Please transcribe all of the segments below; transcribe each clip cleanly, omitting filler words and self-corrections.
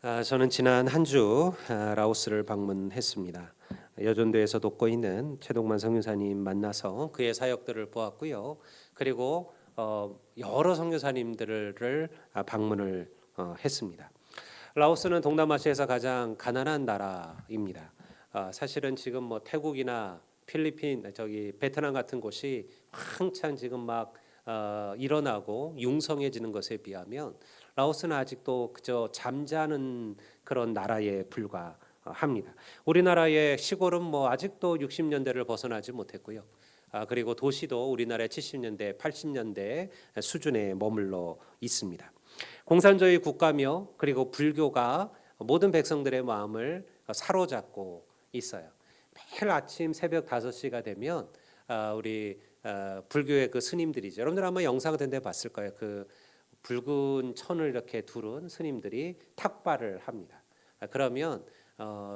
저는 지난 한 주 라오스를 방문했습니다. 여전도에서 돕고 있는 최동만 선교사님 만나서 그의 사역들을 보았고요. 그리고 여러 선교사님들을 방문을 했습니다. 라오스는 동남아시아에서 가장 가난한 나라입니다. 사실은 지금 뭐 태국이나 필리핀, 베트남 같은 곳이 한창 지금 막 일어나고 융성해지는 것에 비하면 라오스는 아직도 그저 잠자는 그런 나라에 불과합니다. 우리나라의 시골은 뭐 아직도 60년대를 벗어나지 못했고요. 그리고 도시도 우리나라의 70년대, 80년대 수준에 머물러 있습니다. 공산주의 국가며 그리고 불교가 모든 백성들의 마음을 사로잡고 있어요. 매일 아침 새벽 5시가 되면 우리 불교의 그 스님들이죠. 여러분들 아마 영상 된 데 봤을 거예요. 그 붉은 천을 이렇게 두른 스님들이 탁발을 합니다. 그러면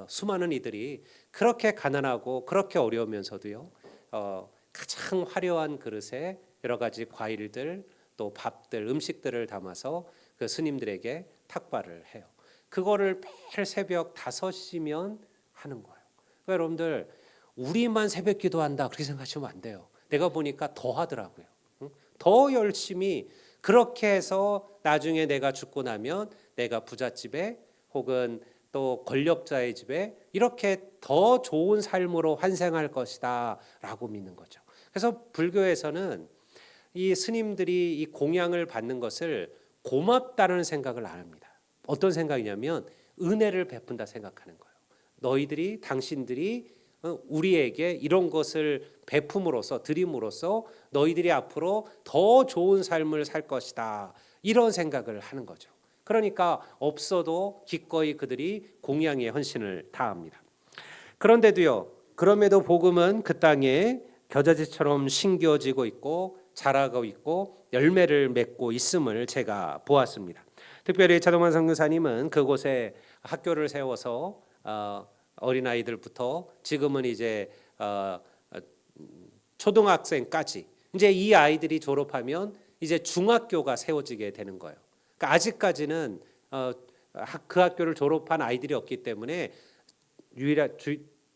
수많은 이들이 그렇게 가난하고 그렇게 어려우면서도요, 가장 화려한 그릇에 여러 가지 과일들 또 밥들 음식들을 담아서 그 스님들에게 탁발을 해요. 그거를 매일 새벽 5시면 하는 거예요. 그러니까 여러분들 우리만 새벽 기도한다 그렇게 생각하시면 안 돼요. 내가 보니까 더 하더라고요. 더 열심히 그렇게 해서 나중에 내가 죽고 나면 내가 부잣집에 혹은 또 권력자의 집에 이렇게 더 좋은 삶으로 환생할 것이다 라고 믿는 거죠. 그래서 불교에서는 이 스님들이 이 공양을 받는 것을 고맙다는 생각을 안 합니다. 어떤 생각이냐면 은혜를 베푼다 생각하는 거예요. 너희들이 당신들이 우리에게 이런 것을 베품으로써 드림으로써 너희들이 앞으로 더 좋은 삶을 살 것이다 이런 생각을 하는 거죠. 그러니까 없어도 기꺼이 그들이 공양의 헌신을 다합니다. 그런데도요, 그럼에도 복음은 그 땅에 겨자지처럼 심겨지고 있고 자라고 있고 열매를 맺고 있음을 제가 보았습니다. 특별히 차동환 선교사님은 그곳에 학교를 세워서 어린아이들부터 지금은 이제 초등학생까지 이제 이 아이들이 졸업하면 이제 중학교가 세워지게 되는 거예요. 그러니까 아직까지는 그 학교를 졸업한 아이들이 없기 때문에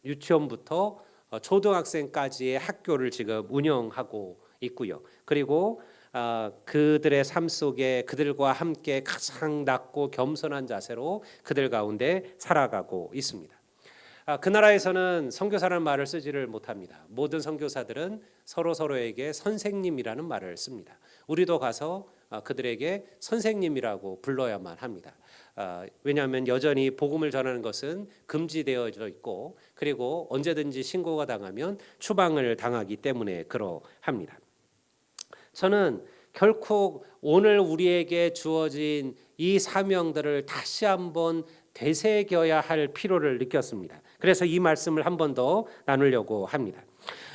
유치원부터 초등학생까지의 학교를 지금 운영하고 있고요. 그리고 그들의 삶 속에 그들과 함께 가장 낮고 겸손한 자세로 그들 가운데 살아가고 있습니다. 그 나라에서는 선교사라는 말을 쓰지를 못합니다. 모든 선교사들은 서로에게 선생님이라는 말을 씁니다. 우리도 가서 그들에게 선생님이라고 불러야만 합니다. 왜냐하면 여전히 복음을 전하는 것은 금지되어져 있고 그리고 언제든지 신고가 당하면 추방을 당하기 때문에 그러합니다. 저는 결코 오늘 우리에게 주어진 이 사명들을 다시 한번 되새겨야 할 필요를 느꼈습니다. 그래서 이 말씀을 한 번 더 나누려고 합니다.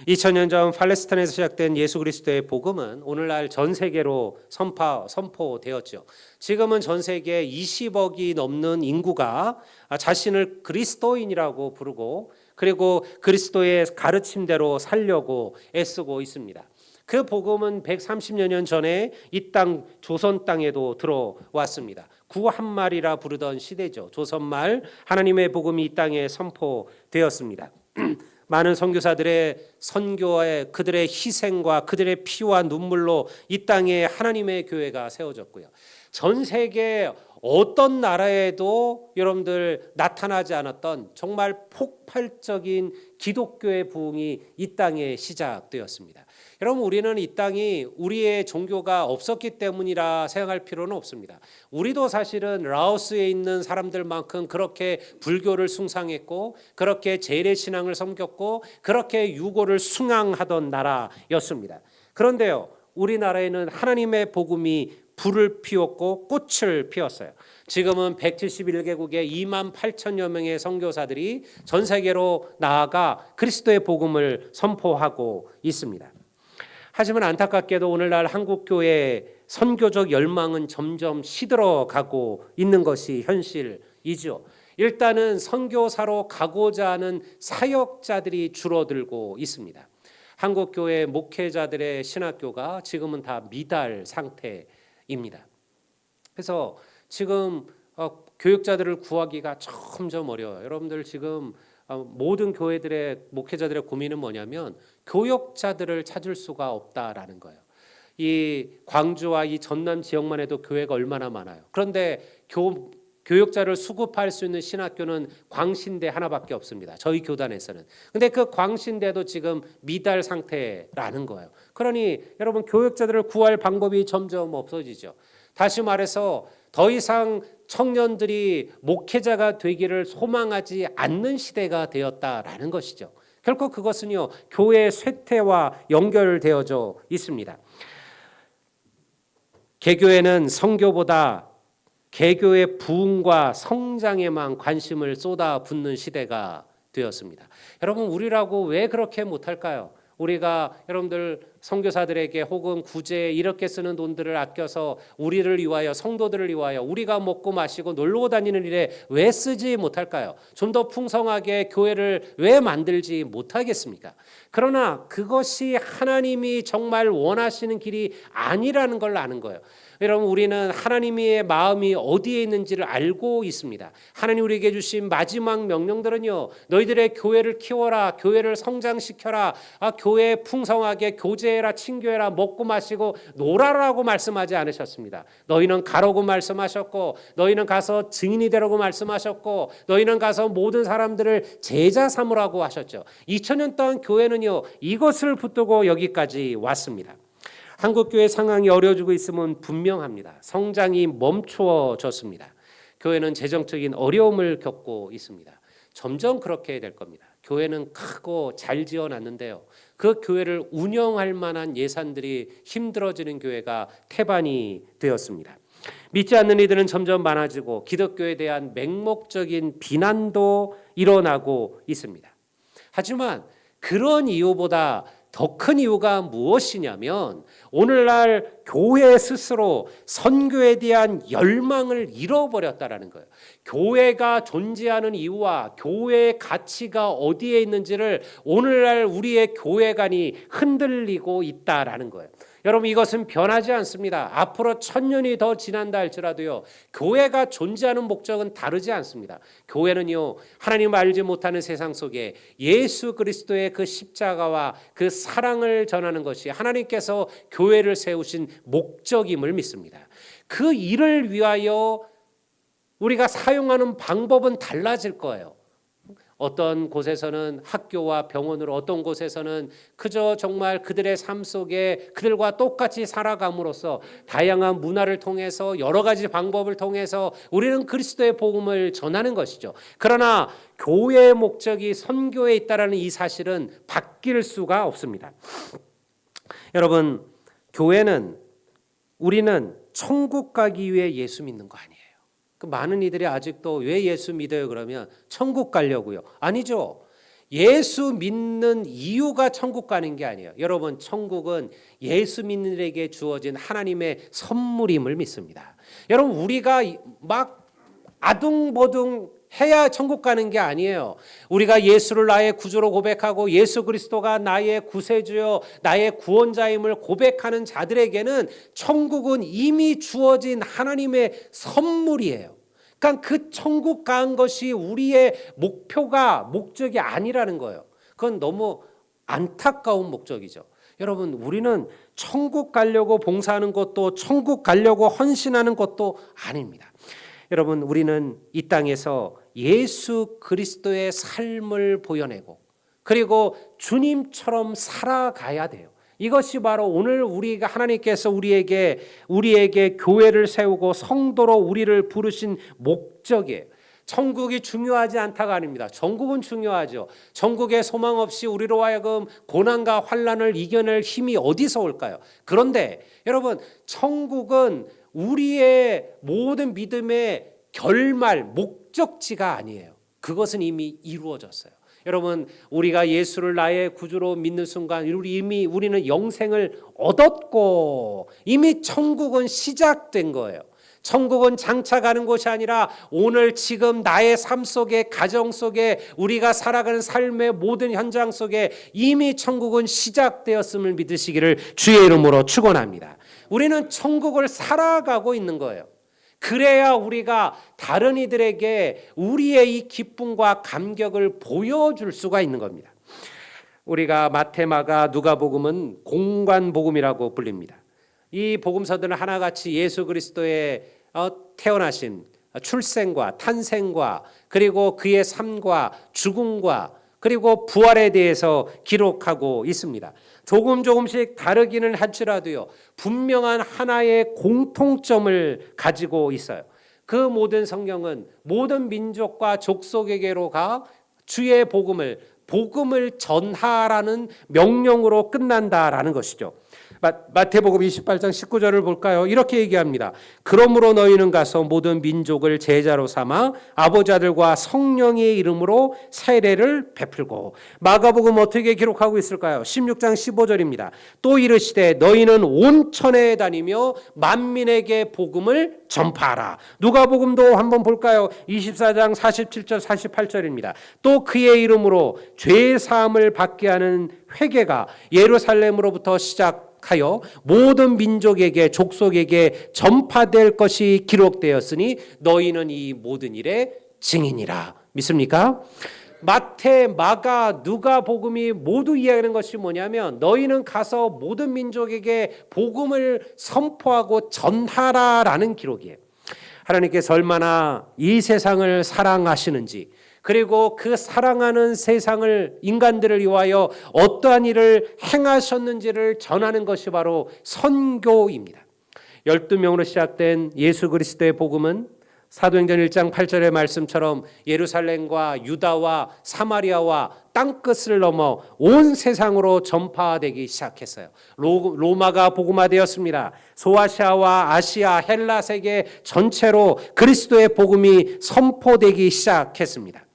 2000년 전 팔레스타인에서 시작된 예수 그리스도의 복음은 오늘날 전 세계로 선포되었죠. 지금은 전 세계 20억이 넘는 인구가 자신을 그리스도인이라고 부르고 그리고 그리스도의 가르침대로 살려고 애쓰고 있습니다. 그 복음은 130여 년 전에 이 땅 조선 땅에도 들어왔습니다. 구한말이라 부르던 시대죠. 조선말 하나님의 복음이 이 땅에 선포되었습니다. 많은 선교사들의 선교에 그들의 희생과 그들의 피와 눈물로 이 땅에 하나님의 교회가 세워졌고요. 전 세계 어떤 나라에도 여러분들 나타나지 않았던 정말 폭발적인 기독교의 부흥이 이 땅에 시작되었습니다. 여러분 우리는 이 땅이 우리의 종교가 없었기 때문이라 생각할 필요는 없습니다. 우리도 사실은 라오스에 있는 사람들만큼 그렇게 불교를 숭상했고 그렇게 재래신앙을 섬겼고 그렇게 유고를 숭앙하던 나라였습니다. 그런데요 우리나라에는 하나님의 복음이 불을 피웠고 꽃을 피웠어요. 지금은 171개국의 2만 8천여 명의 선교사들이 전 세계로 나아가 그리스도의 복음을 선포하고 있습니다. 하지만 안타깝게도 오늘날 한국교회의 선교적 열망은 점점 시들어가고 있는 것이 현실이죠. 일단은 선교사로 가고자 하는 사역자들이 줄어들고 있습니다. 한국교회 목회자들의 신학교가 지금은 다 미달 상태입니다. 그래서 지금 교육자들을 구하기가 점점 어려워요. 여러분들 지금 모든 교회들의 목회자들의 고민은 뭐냐면 교역자들을 찾을 수가 없다라는 거예요. 이 광주와 이 전남 지역만 해도 교회가 얼마나 많아요. 그런데 교역자를 수급할 수 있는 신학교는 광신대 하나밖에 없습니다. 저희 교단에서는. 근데 그 광신대도 지금 미달 상태라는 거예요. 그러니 여러분 교역자들을 구할 방법이 점점 없어지죠. 다시 말해서 더 이상 청년들이 목회자가 되기를 소망하지 않는 시대가 되었다라는 것이죠. 결국 그것은요, 교회의 쇠퇴와 연결되어져 있습니다. 개교에는 선교보다 개교의 부흥과 성장에만 관심을 쏟아붓는 시대가 되었습니다. 여러분, 우리라고 왜 그렇게 못할까요? 우리가 여러분들 선교사들에게 혹은 구제에 이렇게 쓰는 돈들을 아껴서 우리를 위하여, 성도들을 위하여 우리가 먹고 마시고 놀러 다니는 일에 왜 쓰지 못할까요? 좀 더 풍성하게 교회를 왜 만들지 못하겠습니까? 그러나 그것이 하나님이 정말 원하시는 길이 아니라는 걸 아는 거예요. 여러분, 우리는 하나님의 마음이 어디에 있는지를 알고 있습니다. 하나님 우리에게 주신 마지막 명령들은요, 너희들의 교회를 키워라, 교회를 성장시켜라, 교회 풍성하게 교제해라, 친교해라, 먹고 마시고 놀아라고 말씀하지 않으셨습니다. 너희는 가라고 말씀하셨고, 너희는 가서 증인이 되라고 말씀하셨고, 너희는 가서 모든 사람들을 제자 삼으라고 하셨죠. 2000년 동안 교회는요, 이것을 붙들고 여기까지 왔습니다. 한국교회 상황이 어려워지고 있음은 분명합니다. 성장이 멈추어졌습니다. 교회는 재정적인 어려움을 겪고 있습니다. 점점 그렇게 될 겁니다. 교회는 크고 잘 지어놨는데요, 그 교회를 운영할 만한 예산들이 힘들어지는 교회가 태반이 되었습니다. 믿지 않는 이들은 점점 많아지고 기독교에 대한 맹목적인 비난도 일어나고 있습니다. 하지만 그런 이유보다 더 큰 이유가 무엇이냐면 오늘날 교회 스스로 선교에 대한 열망을 잃어버렸다라는 거예요. 교회가 존재하는 이유와 교회의 가치가 어디에 있는지를 오늘날 우리의 교회관이 흔들리고 있다라는 거예요. 여러분, 이것은 변하지 않습니다. 앞으로 1000년이 더 지난다 할지라도요, 교회가 존재하는 목적은 다르지 않습니다. 교회는요, 하나님 알지 못하는 세상 속에 예수 그리스도의 그 십자가와 그 사랑을 전하는 것이 하나님께서 교회를 세우신 목적임을 믿습니다. 그 일을 위하여 우리가 사용하는 방법은 달라질 거예요. 어떤 곳에서는 학교와 병원으로, 어떤 곳에서는 그저 정말 그들의 삶 속에 그들과 똑같이 살아감으로써 다양한 문화를 통해서 여러 가지 방법을 통해서 우리는 그리스도의 복음을 전하는 것이죠. 그러나 교회의 목적이 선교에 있다는 이 사실은 바뀔 수가 없습니다. 여러분, 우리는 천국 가기 위해 예수 믿는 거 아니에요. 그 많은 이들이 아직도 왜 예수 믿어요? 그러면 천국 가려고요. 아니죠. 예수 믿는 이유가 천국 가는 게 아니에요. 여러분, 천국은 예수 믿는 이에게 주어진 하나님의 선물임을 믿습니다. 여러분, 우리가 막 아둥바둥 해야 천국 가는 게 아니에요. 우리가 예수를 나의 구주로 고백하고 예수 그리스도가 나의 구세주요 나의 구원자임을 고백하는 자들에게는 천국은 이미 주어진 하나님의 선물이에요. 그러니까 그 천국 간 것이 우리의 목적이 아니라는 거예요. 그건 너무 안타까운 목적이죠. 여러분, 우리는 천국 가려고 봉사하는 것도 천국 가려고 헌신하는 것도 아닙니다. 여러분, 우리는 이 땅에서 예수 그리스도의 삶을 보여내고 그리고 주님처럼 살아가야 돼요. 이것이 바로 오늘 우리가 하나님께서 우리에게 교회를 세우고 성도로 우리를 부르신 목적이에요. 천국이 중요하지 않다가 아닙니다. 천국은 중요하죠. 천국에 소망 없이 우리로 하여금 고난과 환난을 이겨낼 힘이 어디서 올까요? 그런데 여러분, 천국은 우리의 모든 믿음의 결말, 목적지가 아니에요. 그것은 이미 이루어졌어요. 여러분, 우리가 예수를 나의 구주로 믿는 순간 우리는 영생을 얻었고 이미 천국은 시작된 거예요. 천국은 장차 가는 곳이 아니라 오늘 지금 나의 삶 속에, 가정 속에, 우리가 살아가는 삶의 모든 현장 속에 이미 천국은 시작되었음을 믿으시기를 주의 이름으로 축원합니다. 우리는 천국을 살아가고 있는 거예요. 그래야 우리가 다른 이들에게 우리의 이 기쁨과 감격을 보여줄 수가 있는 겁니다. 우리가 마태, 마가, 누가복음은 공관복음이라고 불립니다. 이 복음서들은 하나같이 예수 그리스도의 태어나신 출생과 탄생과 그리고 그의 삶과 죽음과 그리고 부활에 대해서 기록하고 있습니다. 조금씩 다르기는 할지라도요, 분명한 하나의 공통점을 가지고 있어요. 그 모든 성경은 모든 민족과 족속에게로 가 주의 복음을 전하라는 명령으로 끝난다라는 것이죠. 마태복음 28장 19절을 볼까요? 이렇게 얘기합니다. 그러므로 너희는 가서 모든 민족을 제자로 삼아 아버지 아들과 성령의 이름으로 세례를 베풀고. 마가복음 어떻게 기록하고 있을까요? 16장 15절입니다. 또 이르시되 너희는 온 천하에 다니며 만민에게 복음을 전파하라. 누가복음도 한번 볼까요? 24장 47절 48절입니다. 또 그의 이름으로 죄 사함을 받게 하는 회개가 예루살렘으로부터 시작하여 모든 민족에게 족속에게 전파될 것이 기록되었으니 너희는 이 모든 일의 증인이라. 믿습니까? 마태, 마가, 누가복음이 모두 이야기하는 것이 뭐냐면 너희는 가서 모든 민족에게 복음을 선포하고 전하라라는 기록이에요. 하나님께서 얼마나 이 세상을 사랑하시는지, 그리고 그 사랑하는 세상을, 인간들을 위하여 어떠한 일을 행하셨는지를 전하는 것이 바로 선교입니다. 12명으로 시작된 예수 그리스도의 복음은 사도행전 1장 8절의 말씀처럼 예루살렘과 유다와 사마리아와 땅끝을 넘어 온 세상으로 전파되기 시작했어요. 로마가 복음화되었습니다. 소아시아와 아시아, 헬라 세계 전체로 그리스도의 복음이 선포되기 시작했습니다.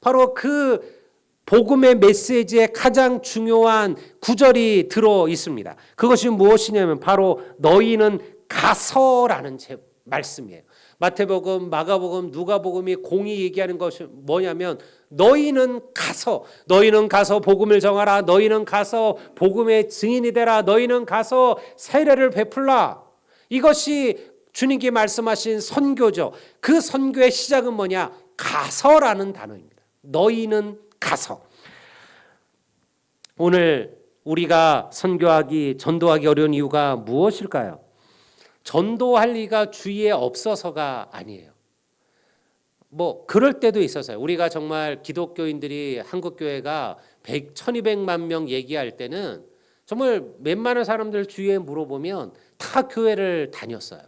바로 그 복음의 메시지에 가장 중요한 구절이 들어 있습니다. 그것이 무엇이냐면 바로 너희는 가서라는 말씀이에요. 마태복음, 마가복음, 누가복음이 공이 얘기하는 것이 뭐냐면 너희는 가서 복음을 전하라. 너희는 가서 복음의 증인이 되라. 너희는 가서 세례를 베풀라. 이것이 주님께 말씀하신 선교죠. 그 선교의 시작은 뭐냐? 가서라는 단어입니다. 너희는 가서. 오늘 우리가 전도하기 어려운 이유가 무엇일까요? 전도할 리가 주위에 없어서가 아니에요. 그럴 때도 있었어요. 우리가 정말 기독교인들이 한국교회가 1200만 명 얘기할 때는 정말 웬만한 사람들 주위에 물어보면 다 교회를 다녔어요.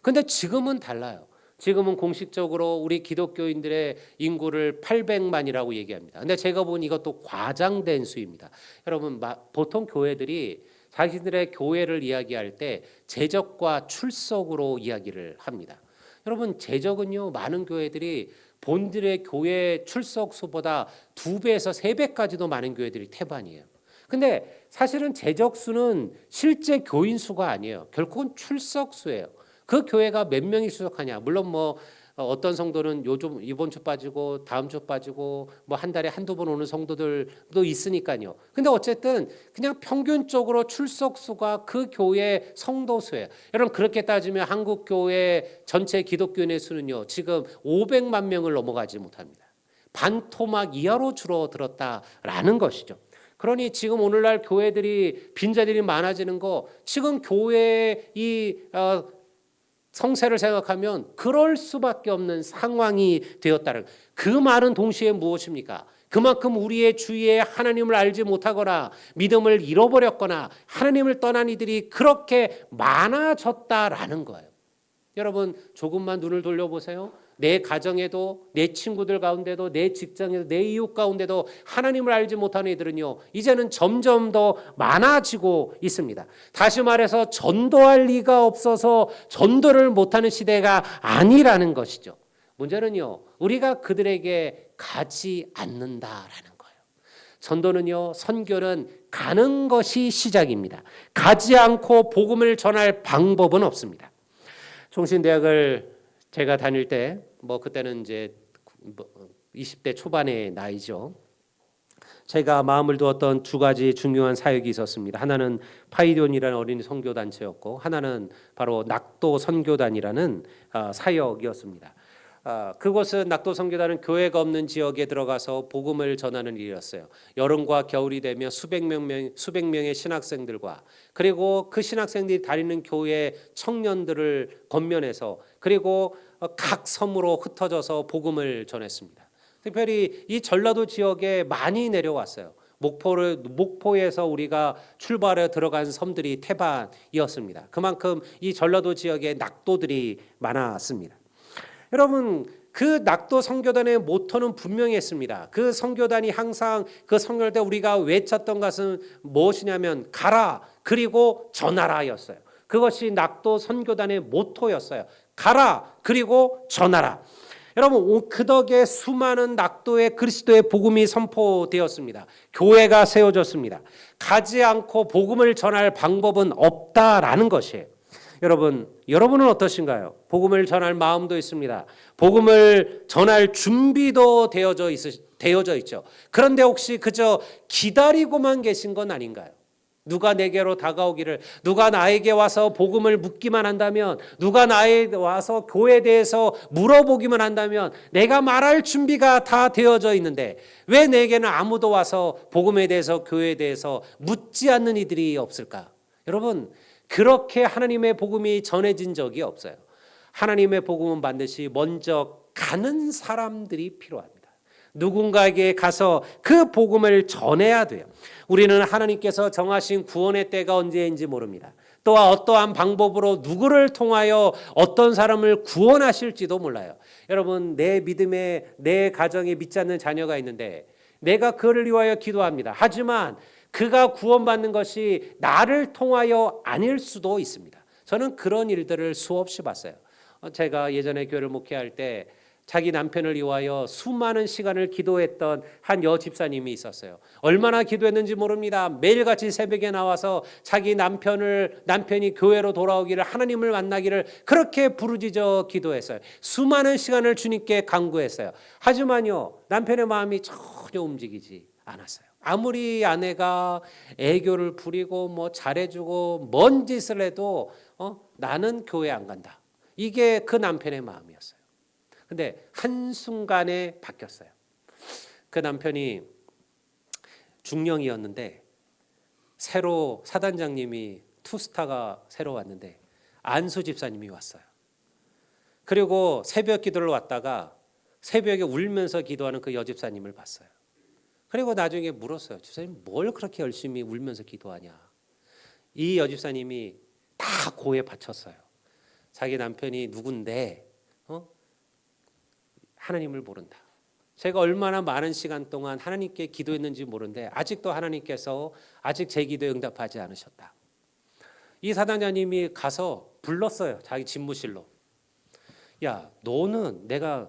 근데 지금은 달라요. 지금은 공식적으로 우리 기독교인들의 인구를 800만이라고 얘기합니다. 근데 제가 본 이것도 과장된 수입니다. 여러분, 보통 교회들이 자신들의 교회를 이야기할 때 재적과 출석으로 이야기를 합니다. 여러분, 재적은요, 많은 교회들이 본들의 교회 출석 수보다 2배에서 3배까지도 많은 교회들이 태반이에요. 근데 사실은 재적 수는 실제 교인 수가 아니에요. 결국은 출석 수예요. 그 교회가 몇 명이 출석하냐. 물론 어떤 성도는 요즘 이번 주 빠지고 다음 주 빠지고 한 달에 한두 번 오는 성도들도 있으니까요. 근데 어쨌든 그냥 평균적으로 출석 수가 그 교회 성도 수예요. 여러분, 그렇게 따지면 한국 교회 전체 기독교인의 수는요, 지금 500만 명을 넘어가지 못합니다. 반토막 이하로 줄어들었다라는 것이죠. 그러니 지금 오늘날 교회들이 빈자들이 많아지는 거, 지금 교회의 성세를 생각하면 그럴 수밖에 없는 상황이 되었다는, 그 말은 동시에 무엇입니까? 그만큼 우리의 주위에 하나님을 알지 못하거나 믿음을 잃어버렸거나 하나님을 떠난 이들이 그렇게 많아졌다라는 거예요. 여러분, 조금만 눈을 돌려보세요. 내 가정에도, 내 친구들 가운데도, 내 직장에도, 내 이웃 가운데도 하나님을 알지 못하는 이들은요, 이제는 점점 더 많아지고 있습니다. 다시 말해서 전도할 리가 없어서 전도를 못하는 시대가 아니라는 것이죠. 문제는요, 우리가 그들에게 가지 않는다라는 거예요. 전도는요, 선교는 가는 것이 시작입니다. 가지 않고 복음을 전할 방법은 없습니다. 총신대학을 제가 다닐 때, 그때는 이제 20대 초반의 나이죠. 제가 마음을 두었던 두 가지 중요한 사역이 있었습니다. 하나는 파이돈이라는 어린이 선교단체였고, 하나는 바로 낙도 선교단이라는 사역이었습니다. 그곳은 낙도 선교단은 교회가 없는 지역에 들어가서 복음을 전하는 일이었어요. 여름과 겨울이 되면 수백 명의 신학생들과, 그리고 그 신학생들이 다니는 교회 청년들을 건면해서, 그리고 각 섬으로 흩어져서 복음을 전했습니다. 특별히 이 전라도 지역에 많이 내려왔어요. 목포에서 우리가 출발해 들어간 섬들이 태반이었습니다. 그만큼 이 전라도 지역에 낙도들이 많았습니다. 여러분, 그 낙도 선교단의 모토는 분명히 했습니다. 그 선교단이 항상 그 선교할 때 우리가 외쳤던 것은 무엇이냐면 가라 그리고 전하라였어요. 그것이 낙도 선교단의 모토였어요. 가라 그리고 전하라. 여러분, 그 덕에 수많은 낙도의 그리스도의 복음이 선포되었습니다. 교회가 세워졌습니다. 가지 않고 복음을 전할 방법은 없다라는 것이에요. 여러분은 어떠신가요? 복음을 전할 마음도 있습니다. 복음을 전할 준비도 되어져 있죠. 그런데 혹시 그저 기다리고만 계신 건 아닌가요? 누가 내게로 다가오기를, 누가 나에게 와서 복음을 묻기만 한다면, 누가 나에게 와서 교회에 대해서 물어보기만 한다면 내가 말할 준비가 다 되어져 있는데 왜 내게는 아무도 와서 복음에 대해서, 교회에 대해서 묻지 않는 이들이 없을까? 여러분, 그렇게 하나님의 복음이 전해진 적이 없어요. 하나님의 복음은 반드시 먼저 가는 사람들이 필요합니다. 누군가에게 가서 그 복음을 전해야 돼요. 우리는 하나님께서 정하신 구원의 때가 언제인지 모릅니다. 또한 어떠한 방법으로 누구를 통하여 어떤 사람을 구원하실지도 몰라요. 여러분, 내 믿음에, 내 가정에 믿지 않는 자녀가 있는데 내가 그를 위하여 기도합니다. 하지만 그가 구원받는 것이 나를 통하여 아닐 수도 있습니다. 저는 그런 일들을 수없이 봤어요. 제가 예전에 교회를 목회할 때 자기 남편을 위하여 수많은 시간을 기도했던 한 여집사님이 있었어요. 얼마나 기도했는지 모릅니다. 매일같이 새벽에 나와서 자기 남편이 교회로 돌아오기를, 하나님을 만나기를 그렇게 부르짖어 기도했어요. 수많은 시간을 주님께 간구했어요. 하지만요, 남편의 마음이 전혀 움직이지 않았어요. 아무리 아내가 애교를 부리고 뭐 잘해주고 뭔 짓을 해도 나는 교회 안 간다. 이게 그 남편의 마음이었어요. 근데 한순간에 바뀌었어요. 그 남편이 중령이었는데 새로 사단장님이 투스타가 새로 왔는데 안수 집사님이 왔어요. 그리고 새벽 기도를 왔다가 새벽에 울면서 기도하는 그 여집사님을 봤어요. 그리고 나중에 물었어요. 집사님, 뭘 그렇게 열심히 울면서 기도하냐? 이 여집사님이 다 고에 바쳤어요. 자기 남편이 누군데 하나님을 모른다. 제가 얼마나 많은 시간 동안 하나님께 기도했는지 모르는데 아직도 하나님께서 아직 제 기도에 응답하지 않으셨다. 이 사단장님이 가서 불렀어요. 자기 집무실로. 야, 너는 내가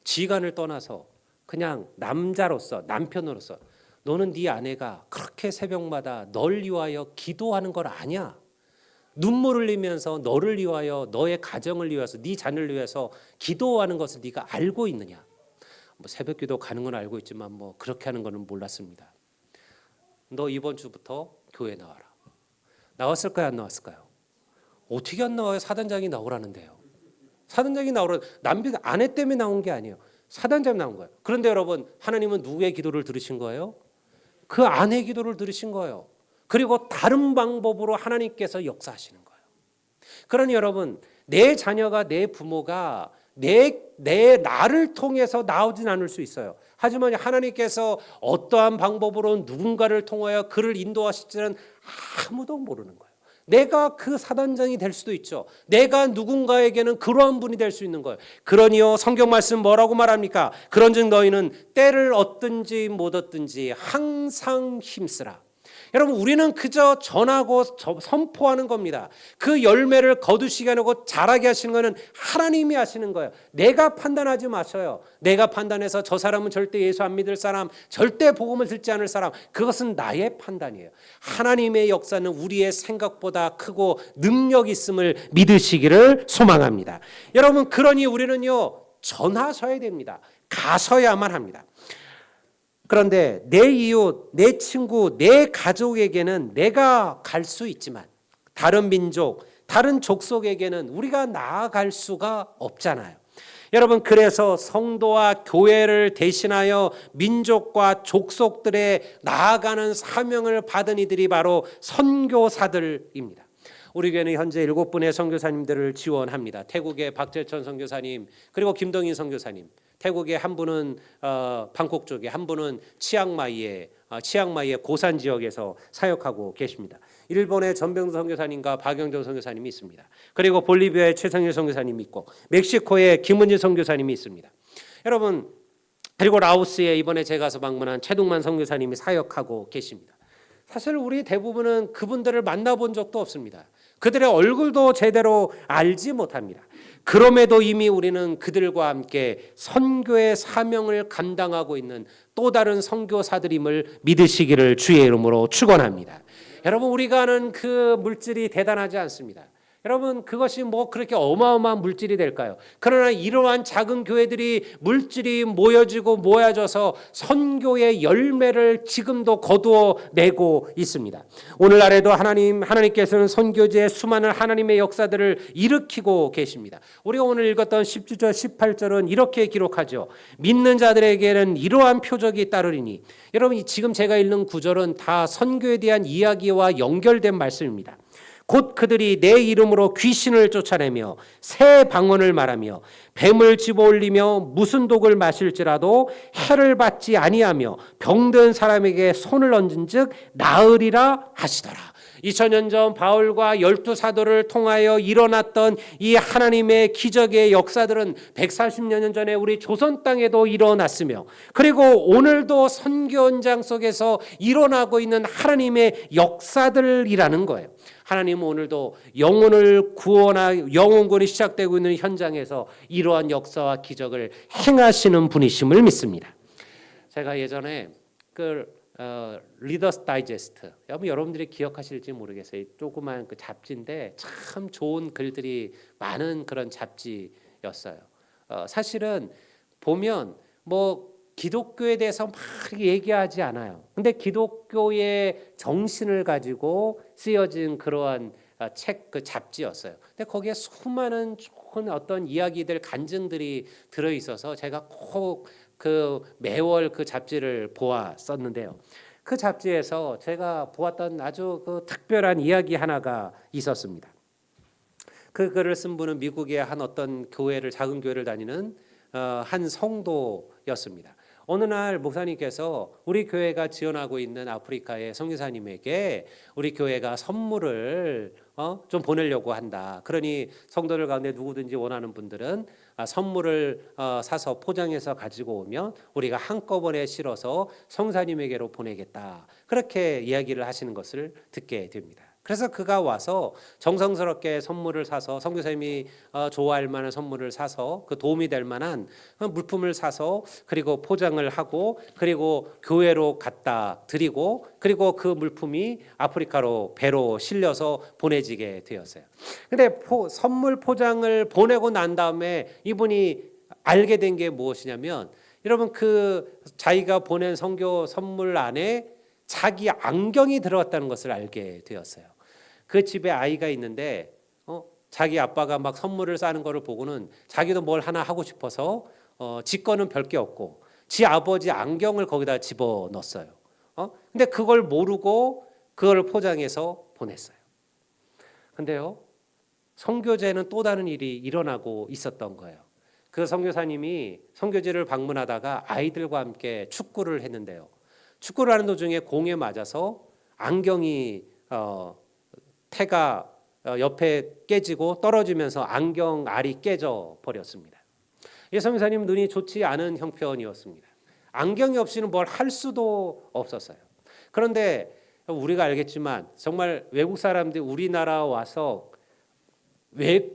지간을 떠나서 그냥 남자로서, 남편으로서 너는 네 아내가 그렇게 새벽마다 널 위하여 기도하는 걸 아냐? 눈물 흘리면서 너를 위하여, 너의 가정을 위해서, 네 자녀를 위해서 기도하는 것을 네가 알고 있느냐? 뭐 새벽 기도 가는 건 알고 있지만 뭐 그렇게 하는 거는 몰랐습니다. 너 이번 주부터 교회 나와라. 나왔을까요? 안 나왔을까요? 어떻게 안 나와요? 사단장이 나오라는데요. 사단장이 나오라, 남편 아내 때문에 나온 게 아니에요. 사단장이 나온 거예요. 그런데 여러분, 하나님은 누구의 기도를 들으신 거예요? 그 아내의 기도를 들으신 거예요. 그리고 다른 방법으로 하나님께서 역사하시는 거예요. 그러니 여러분, 내 자녀가, 내 부모가 나를 통해서 나오진 않을 수 있어요. 하지만 하나님께서 어떠한 방법으로 누군가를 통하여 그를 인도하실지는 아무도 모르는 거예요. 내가 그 사단장이 될 수도 있죠. 내가 누군가에게는 그러한 분이 될 수 있는 거예요. 그러니요, 성경 말씀 뭐라고 말합니까? 그런즉 너희는 때를 얻든지 못 얻든지 항상 힘쓰라. 여러분, 우리는 그저 전하고 선포하는 겁니다. 그 열매를 거두시게 하고 자라게 하시는 것은 하나님이 하시는 거예요. 내가 판단하지 마셔요. 내가 판단해서 저 사람은 절대 예수 안 믿을 사람, 절대 복음을 듣지 않을 사람, 그것은 나의 판단이에요. 하나님의 역사는 우리의 생각보다 크고 능력 있음을 믿으시기를 소망합니다. 여러분, 그러니 우리는요, 전하셔야 됩니다. 가셔야만 합니다. 그런데 내 이웃, 내 친구, 내 가족에게는 내가 갈 수 있지만 다른 민족, 다른 족속에게는 우리가 나아갈 수가 없잖아요. 여러분, 그래서 성도와 교회를 대신하여 민족과 족속들에 나아가는 사명을 받은 이들이 바로 선교사들입니다. 우리 교회는 현재 7분의 선교사님들을 지원합니다. 태국의 박재천 선교사님, 그리고 김동인 선교사님. 태국의 한 분은 방콕 쪽에, 한 분은 치앙마이의 고산 지역에서 사역하고 계십니다. 일본의 전병수 선교사님과 박영정 선교사님이 있습니다. 그리고 볼리비아의 최상일 선교사님이 있고, 멕시코의 김은지 선교사님이 있습니다. 여러분, 그리고 라오스에 이번에 제가 가서 방문한 최동만 선교사님이 사역하고 계십니다. 사실 우리 대부분은 그분들을 만나본 적도 없습니다. 그들의 얼굴도 제대로 알지 못합니다. 그럼에도 이미 우리는 그들과 함께 선교의 사명을 감당하고 있는 또 다른 선교사들임을 믿으시기를 주의 이름으로 축원합니다. 여러분, 우리가 아는 그 물질이 대단하지 않습니다. 여러분, 그것이 뭐 그렇게 어마어마한 물질이 될까요? 그러나 이러한 작은 교회들이 물질이 모여져서 선교의 열매를 지금도 거두어내고 있습니다. 오늘날에도 하나님께서는 선교지의 수많은 하나님의 역사들을 일으키고 계십니다. 우리가 오늘 읽었던 17절 18절은 이렇게 기록하죠. 믿는 자들에게는 이러한 표적이 따르리니. 여러분, 지금 제가 읽는 구절은 다 선교에 대한 이야기와 연결된 말씀입니다. 곧 그들이 내 이름으로 귀신을 쫓아내며 새 방언을 말하며 뱀을 집어올리며 무슨 독을 마실지라도 해를 받지 아니하며 병든 사람에게 손을 얹은즉 나으리라 하시더라. 2000년 전 바울과 12사도를 통하여 일어났던 이 하나님의 기적의 역사들은 140년 전에 우리 조선 땅에도 일어났으며, 그리고 오늘도 선교 현장 속에서 일어나고 있는 하나님의 역사들이라는 거예요. 하나님은 오늘도 영혼군이 시작되고 있는 현장에서 이러한 역사와 기적을 행하시는 분이심을 믿습니다. 제가 예전에 리더스 다이제스트, 여러분들이 기억하실지 모르겠어요. 조그만 그 잡지인데 참 좋은 글들이 많은 그런 잡지였어요. 사실은 보면 뭐 기독교에 대해서 막 얘기하지 않아요. 근데 기독교의 정신을 가지고 쓰여진 그러한 그 잡지였어요. 근데 거기에 수많은 좋은 어떤 이야기들, 간증들이 들어 있어서 제가 꼭 매월 그 잡지를 보았었는데요. 그 잡지에서 제가 보았던 아주 그 특별한 이야기 하나가 있었습니다. 그 글을 쓴 분은 미국의 한 어떤 작은 교회를 다니는 한 성도였습니다. 어느 날 목사님께서 우리 교회가 지원하고 있는 아프리카의 선교사님에게 우리 교회가 선물을 좀 보내려고 한다. 그러니 성도들 가운데 누구든지 원하는 분들은 선물을 사서 포장해서 가지고 오면 우리가 한꺼번에 실어서 성사님에게로 보내겠다. 그렇게 이야기를 하시는 것을 듣게 됩니다. 그래서 그가 와서 정성스럽게 선물을 사서, 선교사님이 좋아할 만한 선물을 사서 그 도움이 될 만한 물품을 사서, 그리고 포장을 하고, 그리고 교회로 갖다 드리고, 그리고 그 물품이 아프리카로 배로 실려서 보내지게 되었어요. 근데 선물 포장을 보내고 난 다음에 이분이 알게 된 게 무엇이냐면, 여러분, 그 자기가 보낸 선교 선물 안에 자기 안경이 들어갔다는 것을 알게 되었어요. 그 집에 아이가 있는데 자기 아빠가 막 선물을 싸는 거를 보고는 자기도 뭘 하나 하고 싶어서 지 거는 별게 없고 지 아버지 안경을 거기다 집어넣었어요. 근데 그걸 모르고 그걸 포장해서 보냈어요. 근데요, 선교제는 또 다른 일이 일어나고 있었던 거예요. 그 선교사님이 선교지를 방문하다가 아이들과 함께 축구를 했는데요. 축구를 하는 도중에 공에 맞아서 안경이 태가 옆에 깨지고 떨어지면서 안경 알이 깨져 버렸습니다. 이 선교사님 눈이 좋지 않은 형편이었습니다. 안경이 없이는 뭘 할 수도 없었어요. 그런데 우리가 알겠지만 정말 외국 사람들이 우리나라 와서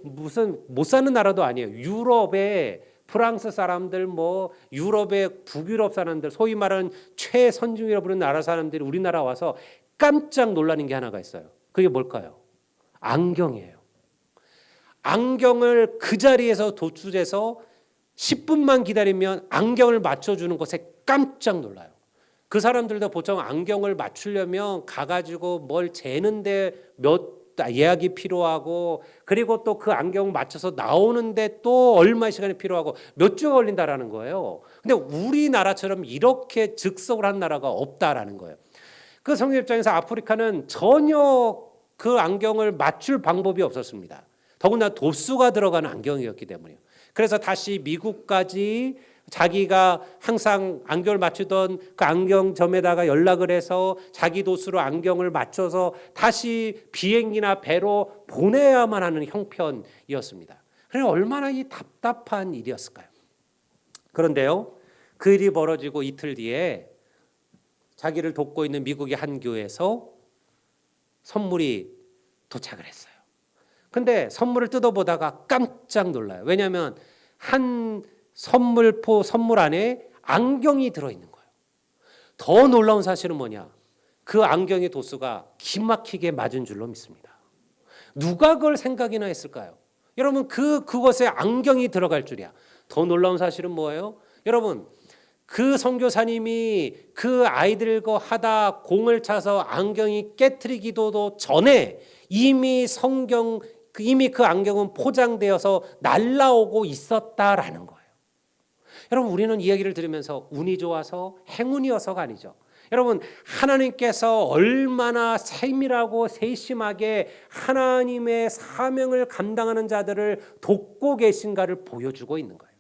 무슨 못 사는 나라도 아니에요. 유럽의 프랑스 사람들, 유럽의 북유럽 사람들, 소위 말하는 최선진국이라고 부르는 나라 사람들이 우리나라 와서 깜짝 놀라는 게 하나가 있어요. 그게 뭘까요? 안경이에요. 안경을 그 자리에서 도출해서 10분만 기다리면 안경을 맞춰주는 것에 깜짝 놀라요. 그 사람들도 보통 안경을 맞추려면 가가지고 뭘 재는데 예약이 필요하고, 그리고 또 그 안경 맞춰서 나오는데 또 얼마 시간이 필요하고 몇 주가 걸린다라는 거예요. 근데 우리나라처럼 이렇게 즉석을 한 나라가 없다라는 거예요. 그 성경 입장에서 아프리카는 전혀 그 안경을 맞출 방법이 없었습니다. 더군다나 도수가 들어가는 안경이었기 때문이에요. 그래서 다시 미국까지 자기가 항상 안경을 맞추던 그 안경점에다가 연락을 해서 자기 도수로 안경을 맞춰서 다시 비행기나 배로 보내야만 하는 형편이었습니다. 그래서 얼마나 이 답답한 일이었을까요? 그런데요, 그 일이 벌어지고 이틀 뒤에 자기를 돕고 있는 미국의 한 교회에서 선물이 도착을 했어요. 근데 선물을 뜯어보다가 깜짝 놀라요. 왜냐하면 한 선물 안에 안경이 들어있는 거예요. 더 놀라운 사실은 뭐냐? 그 안경의 도수가 기막히게 맞은 줄로 믿습니다. 누가 그걸 생각이나 했을까요? 여러분, 그것에 안경이 들어갈 줄이야. 더 놀라운 사실은 뭐예요? 여러분, 그 선교사님이 그 아이들과 하다 공을 차서 안경이 깨트리기도 전에 이미 그 안경은 포장되어서 날라오고 있었다라는 거예요. 여러분, 우리는 이 이야기를 들으면서 운이 좋아서 행운이어서가 아니죠. 여러분, 하나님께서 얼마나 세밀하고 세심하게 하나님의 사명을 감당하는 자들을 돕고 계신가를 보여주고 있는 거예요.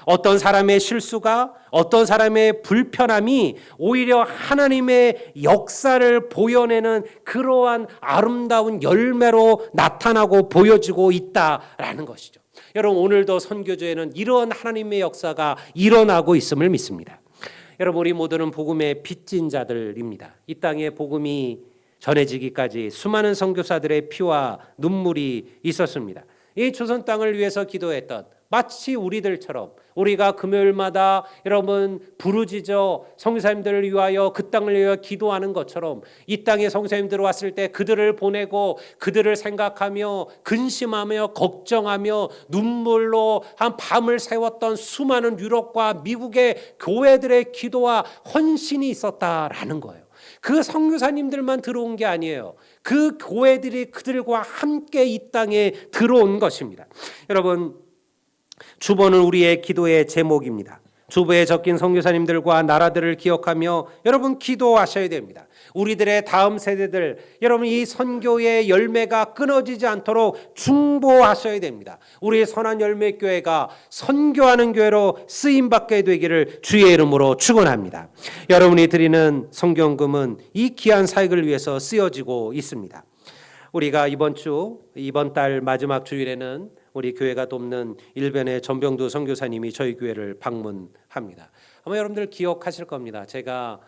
어떤 사람의 실수가, 어떤 사람의 불편함이 오히려 하나님의 역사를 보여내는 그러한 아름다운 열매로 나타나고 보여지고 있다라는 것이죠. 여러분, 오늘도 선교조에는 이러한 하나님의 역사가 일어나고 있음을 믿습니다. 여러분, 우리 모두는 복음의 빚진 자들입니다. 이 땅에 복음이 전해지기까지 수많은 선교사들의 피와 눈물이 있었습니다. 이 조선 땅을 위해서 기도했던, 마치 우리들처럼 우리가 금요일마다 여러분 부르짖어 선교사님들을 위하여 그 땅을 위하여 기도하는 것처럼 이 땅에 선교사님들 왔을 때 그들을 보내고 그들을 생각하며 근심하며 걱정하며 눈물로 한 밤을 새웠던 수많은 유럽과 미국의 교회들의 기도와 헌신이 있었다라는 거예요. 그 선교사님들만 들어온 게 아니에요. 그 교회들이 그들과 함께 이 땅에 들어온 것입니다. 여러분, 주보는 우리의 기도의 제목입니다. 주보에 적힌 선교사님들과 나라들을 기억하며 여러분 기도하셔야 됩니다. 우리들의 다음 세대들, 여러분 이 선교의 열매가 끊어지지 않도록 중보하셔야 됩니다. 우리 선한열매교회가 선교하는 교회로 쓰임받게 되기를 주의 이름으로 축원합니다. 여러분이 드리는 선교금은 이 귀한 사역을 위해서 쓰여지고 있습니다. 우리가 이번 달 마지막 주일에는 우리 교회가 돕는 일변의 전병두 선교사님이 저희 교회를 방문합니다. 아마 여러분들 기억하실 겁니다. 제가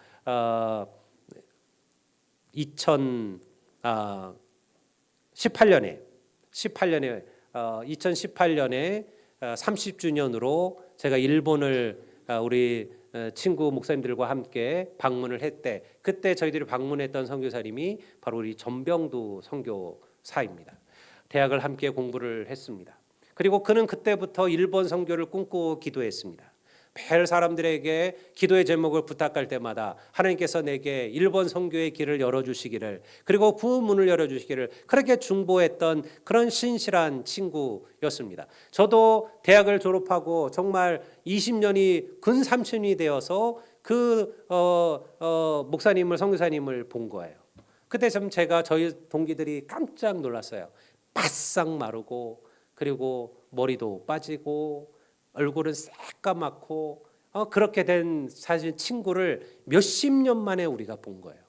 2018년에 30주년으로 제가 일본을 우리 친구 목사님들과 함께 방문을 했대. 그때 저희들이 방문했던 선교사님이 바로 우리 전병두 선교사입니다. 대학을 함께 공부를 했습니다. 그리고 그는 그때부터 일본 선교를 꿈꾸고 기도했습니다. 매일 사람들에게 기도의 제목을 부탁할 때마다 하나님께서 내게 일본 선교의 길을 열어주시기를, 그리고 부문을 열어주시기를 그렇게 중보했던 그런 신실한 친구였습니다. 저도 대학을 졸업하고 정말 20년이 근 30년이 되어서 그 목사님을, 선교사님을 본 거예요. 그때 좀 저희 동기들이 깜짝 놀랐어요. 바싹 마르고, 그리고 머리도 빠지고 얼굴은 새까맣고 그렇게 된 사실 친구를 몇십 년 만에 우리가 본 거예요.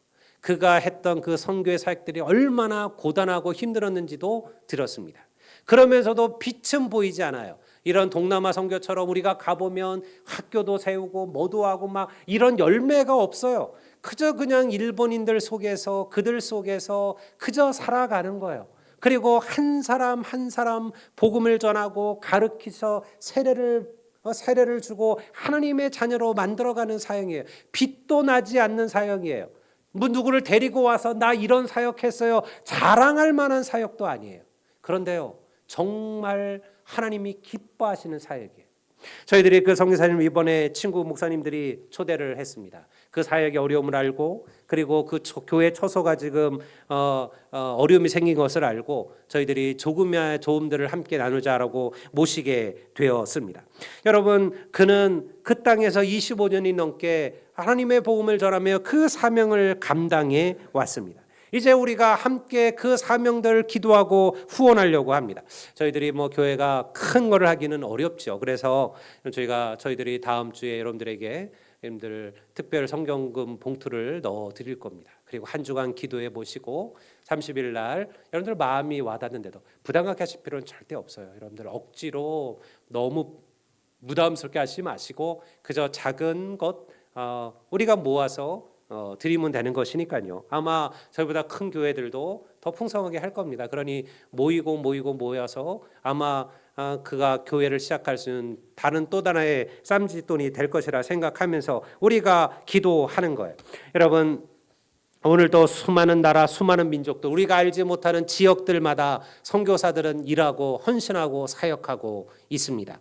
그가 했던 그 선교의 사역들이 얼마나 고단하고 힘들었는지도 들었습니다. 그러면서도 빛은 보이지 않아요. 이런 동남아 선교처럼 우리가 가보면 학교도 세우고 뭐도 하고 막 이런 열매가 없어요. 그저 그냥 일본인들 속에서, 그들 속에서 그저 살아가는 거예요. 그리고 한 사람 한 사람 복음을 전하고 가르치서 세례를 주고 하나님의 자녀로 만들어가는 사역이에요. 빛도 나지 않는 사역이에요. 누구를 데리고 와서 나 이런 사역했어요 자랑할 만한 사역도 아니에요. 그런데요, 정말 하나님이 기뻐하시는 사역이에요. 저희들이 그 성교사님 이번에 친구 목사님들이 초대를 했습니다. 그 사역의 어려움을 알고 그리고 그 교회 처소가 지금 어려움이 생긴 것을 알고 저희들이 조금의 도움들을 함께 나누자라고 모시게 되었습니다. 여러분, 그는 그 땅에서 25년이 넘게 하나님의 복음을 전하며 그 사명을 감당해 왔습니다. 이제 우리가 함께 그 사명들을 기도하고 후원하려고 합니다. 저희들이 교회가 큰 거를 하기는 어렵죠. 그래서 저희들이 다음 주에 여러분들 특별 성경금 봉투를 넣어 드릴 겁니다. 그리고 한 주간 기도해 보시고 30일 날 여러분들 마음이 와닿는데도 부담 갖게 하실 필요는 절대 없어요. 여러분들 억지로 너무 부담스럽게 하시지 마시고 그저 작은 것 우리가 모아서 드리면 되는 것이니까요. 아마 저희보다 큰 교회들도 더 풍성하게 할 겁니다. 그러니 모여서 아마 그가 교회를 시작할 수 있는 다른 또 하나의 쌈짓돈이 될 것이라 생각하면서 우리가 기도하는 거예요. 여러분, 오늘도 수많은 나라, 수많은 민족들, 우리가 알지 못하는 지역들마다 선교사들은 일하고 헌신하고 사역하고 있습니다.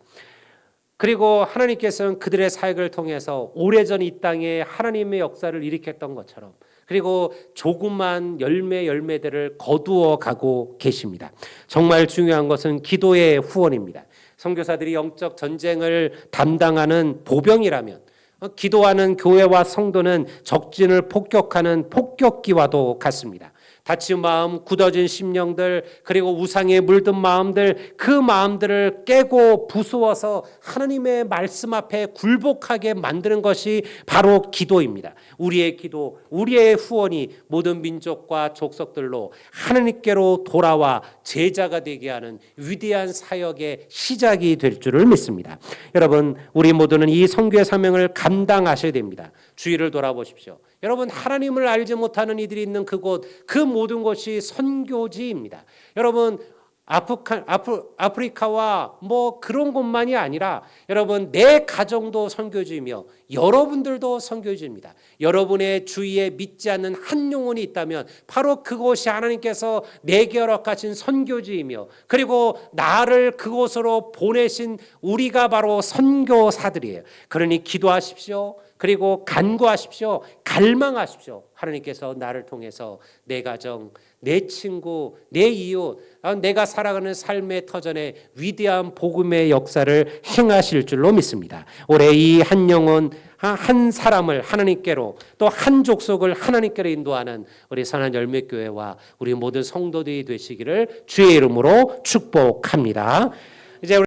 그리고 하나님께서는 그들의 사역을 통해서 오래전 이 땅에 하나님의 역사를 일으켰던 것처럼 그리고 조그만 열매들을 거두어 가고 계십니다. 정말 중요한 것은 기도의 후원입니다. 선교사들이 영적 전쟁을 담당하는 보병이라면 기도하는 교회와 성도는 적진을 폭격하는 폭격기와도 같습니다. 다친 마음, 굳어진 심령들, 그리고 우상에 물든 마음들, 그 마음들을 깨고 부수어서 하나님의 말씀 앞에 굴복하게 만드는 것이 바로 기도입니다. 우리의 기도, 우리의 후원이 모든 민족과 족속들로 하나님께로 돌아와 제자가 되게 하는 위대한 사역의 시작이 될 줄을 믿습니다. 여러분, 우리 모두는 이 선교의 사명을 감당하셔야 됩니다. 주위를 돌아보십시오. 여러분, 하나님을 알지 못하는 이들이 있는 그곳, 그 모든 것이 선교지입니다. 여러분, 아프리카와 그런 곳만이 아니라 여러분, 내 가정도 선교지이며 여러분들도 선교지입니다. 여러분의 주위에 믿지 않는 한 영혼이 있다면 바로 그곳이 하나님께서 내게 허락하신 선교지이며 그리고 나를 그곳으로 보내신 우리가 바로 선교사들이에요. 그러니 기도하십시오. 그리고 간구하십시오. 갈망하십시오. 하나님께서 나를 통해서 내 가정, 내 친구, 내 이웃, 내가 살아가는 삶의 터전에 위대한 복음의 역사를 행하실 줄로 믿습니다. 올해 이 한 영혼, 한 사람을 하나님께로 또 한 족속을 하나님께로 인도하는 우리 선한 열매교회와 우리 모든 성도들이 되시기를 주의 이름으로 축복합니다. 이제